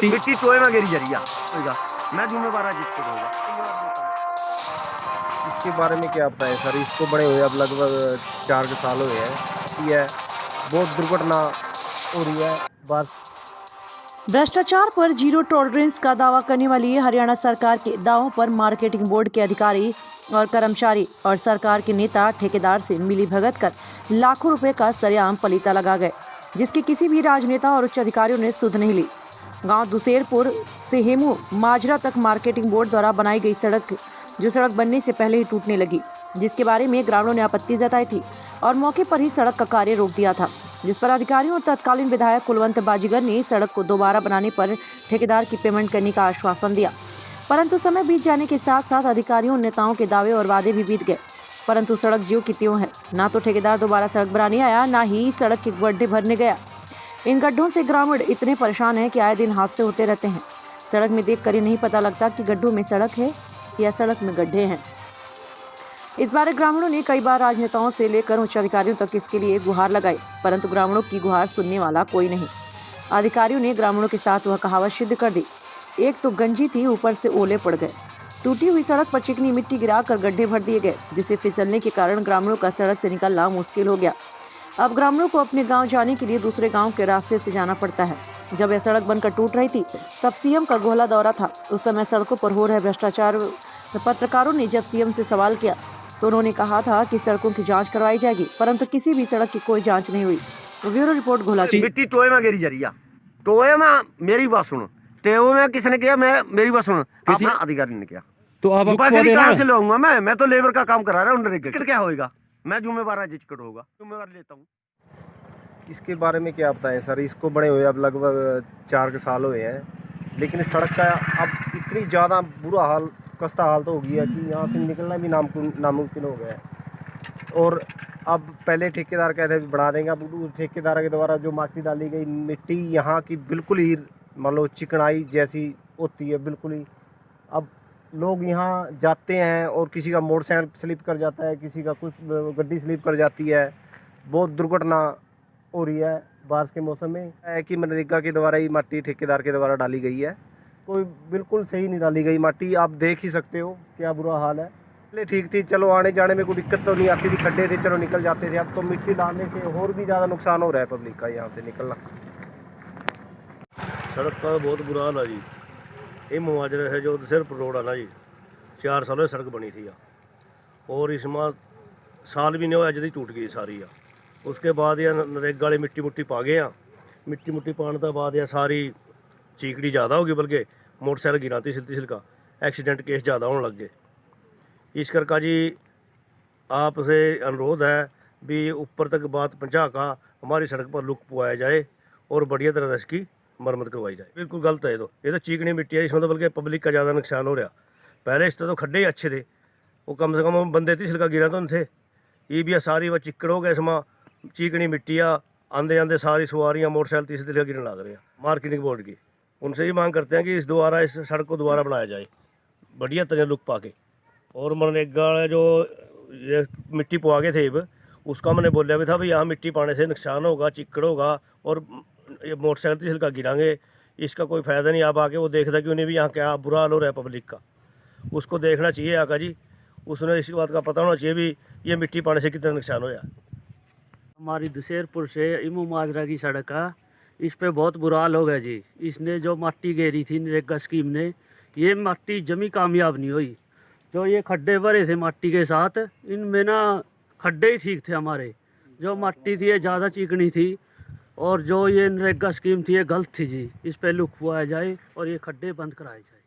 मिट्टी टोए में गिरी जा रही है, मैं जिम्मेवार जिसको होगा। इसके बारे में क्या बताएं सर, इसको बड़े हुए अब लगभग 4 साल हुए हैं। ये बहुत दुर्घटना हो रही है बस। भ्रष्टाचार पर जीरो टॉलरेंस का दावा करने वाली हरियाणा सरकार के दावों पर मार्केटिंग बोर्ड के अधिकारी और कर्मचारी और सरकार के नेता ठेकेदार से मिलीभगत कर लाखों रुपए का सरेआम पलीता लगा गए, जिसकी किसी भी राजनेता और उच्च अधिकारियों ने सुध नहीं ली। गांव दुसेरपुर से हेमू माजरा तक मार्केटिंग बोर्ड द्वारा बनाई गई सड़क जो सड़क बनने से पहले ही टूटने लगी, जिसके बारे में ग्रामीणों ने आपत्ति जताई थी और मौके पर ही सड़क का कार्य रोक दिया था, जिस पर अधिकारियों और तत्कालीन विधायक कुलवंत बाजीगर ने सड़क को दोबारा बनाने पर ठेकेदार की पेमेंट करने का आश्वासन दिया। परंतु समय बीत जाने के साथ साथ अधिकारियों और नेताओं के दावे और वादे भी बीत गए, परंतु सड़क ज्यों की त्यों है। ना तो ठेकेदार दोबारा सड़क बनाने आया, ना ही सड़क के गड्ढे भरने गया। इन गड्ढों से ग्रामीण इतने परेशान हैं कि आए दिन हादसे होते रहते हैं। सड़क में देख कर ही नहीं पता लगता कि गड्ढों में सड़क है या सड़क में गड्ढे हैं। इस बारे ग्रामीणों ने कई बार राजनेताओं से लेकर उच्च अधिकारियों तक इसके लिए गुहार लगाई, परंतु ग्रामीणों की गुहार सुनने वाला कोई नहीं। अधिकारियों ने ग्रामीणों के साथ वह कहावत सिद्ध कर दी, एक तो गंजी थी, ऊपर से ओले पड़ गए। टूटी हुई सड़क पर चिकनी मिट्टी गिराकर गड्ढे भर दिए गए, जिससे फिसलने के कारण ग्रामीणों का सड़क से निकलना मुश्किल हो गया। अब ग्रामीणों को अपने गांव जाने के लिए दूसरे गांव के रास्ते से जाना पड़ता है। जब यह सड़क बनकर टूट रही थी तब सीएम का गोहला दौरा था। उस समय सड़कों पर हो रहे भ्रष्टाचार पत्रकारों ने जब सीएम से सवाल किया तो उन्होंने कहा था कि सड़कों की जांच करवाई जाएगी, परंतु किसी भी सड़क की कोई जांच नहीं हुई। ब्यूरो रिपोर्ट घोला। मिट्टी टोए में गिरी जा रही है, टोए में मेरी बात सुनो, टोए में किसने किया? मैं मेरी बात सुनो, अपना अधिकारी ने किया। तो आप पैसे कहाँ से लाऊंगा? मैं तो लेबर का काम करा रहा हूँ। टिकट क्या होगा? मैं जिम्मेवार जिसकट होगा, जिम्मेवार लेता हूँ। इसके बारे में क्या बताएं सर, इसको बड़े हुए अब लगभग 4 साल हुए हैं, लेकिन सड़क का अब इतनी ज़्यादा बुरा हाल, खस्ता हाल तो हो गया कि यहाँ से निकलना भी नामुमकिन हो गया है। और अब पहले ठेकेदार कहते थे बढ़ा देंगे, अब ठेकेदार के द्वारा जो माटी डाली गई मिट्टी यहाँ की बिल्कुल ही मान लो चिकनाई जैसी होती है बिल्कुल ही। अब लोग यहाँ जाते हैं और किसी का मोटरसाइकिल स्लिप कर जाता है, किसी का कुछ गड्डी स्लिप कर जाती है। बहुत दुर्घटना हो रही है बारिश के मौसम में। है कि मनरेगा के द्वारा ही माटी ठेकेदार के द्वारा डाली गई है, कोई बिल्कुल सही नहीं डाली गई माटी। आप देख ही सकते हो क्या बुरा हाल है। पहले ठीक थी, चलो आने जाने में कोई दिक्कत तो नहीं आती थी, खड्डे थे चलो निकल जाते थे। अब तो मिट्टी डालने से और भी ज़्यादा नुकसान हो रहा है पब्लिक का यहाँ से निकलना। सड़क का बहुत बुरा हाल है जी। ये मुआवजा है जो सिर्फ रोड है ना जी, 4 साल में सड़क बनी थी और इसमें साल भी नहीं होया जल्दी टूट गई सारी आ। उसके बाद यह नरेगा वाले मिट्टी मुट्टी पा गए हैं। मिट्टी मुट्टी पाने के बाद यह सारी चीकड़ी ज़्यादा होगी, बल्कि मोटरसाइकिल गिराती सिलती सिलका एक्सीडेंट केस ज़्यादा होने लग गए। इस करके जी आपसे अनुरोध है भी ऊपर तक बात पहुँचा का हमारी सड़क पर लुक पुआया जाए और बढ़िया तरह से इसकी मरम्मत करवाई जाए। बिल्कुल गलत है ये तो चीकनी मिट्टी है, इसमें तो बल्कि पब्लिक का ज़्यादा नुकसान हो रहा। पहले इससे तो खड्डे ही अच्छे थे, वो कम से कम बंदे थी सिलका गिरा तो नहीं थे। ये भी सारी वह चिक्कड़ हो गए, इसमें चीकनी मिट्टी आंदे आंदे सारी सवारियाँ मोटरसाइकिल तीसरी तरह गिरने लग रहे हैं। मार्केटिंग बोर्ड की उनसे ही मांग करते हैं कि इस सड़क को दोबारा बनाया जाए बढ़िया तरह लुक पा के। और मनरेगा जो ये मिट्टी पवा के थे उसका मैंने बोलिया भी था भाई यहाँ मिट्टी पाने से नुकसान होगा, चिक्कड़ होगा और ये मोटरसाइकिल तीसरी का गिराएंगे, इसका कोई फ़ायदा नहीं। आप आके वो देखता कि उन्हें भी यहाँ क्या बुरा हाल हो रहा है पब्लिक का, उसको देखना चाहिए आका जी। उसने इस बात का पता होना चाहिए भी ये मिट्टी पाने से कितना नुकसान हो जाए। हमारी दुसेरपुर से इमू माजरा की सड़क है, इस पे बहुत बुरा हाल हो गया जी। इसने जो मिट्टी घेरी थी नरेगा स्कीम ने, ये मिट्टी जमी कामयाब नहीं हुई। जो ये खड्डे भरे थे मिट्टी के साथ, इनमें ना खड्डे ही ठीक थे हमारे। जो मिट्टी थी ये ज़्यादा चिकनी थी और जो ये नरेगा स्कीम थी ये गलत थी जी। इस पे लुक हुआ जाए और ये खड्डे बंद कराए जाए।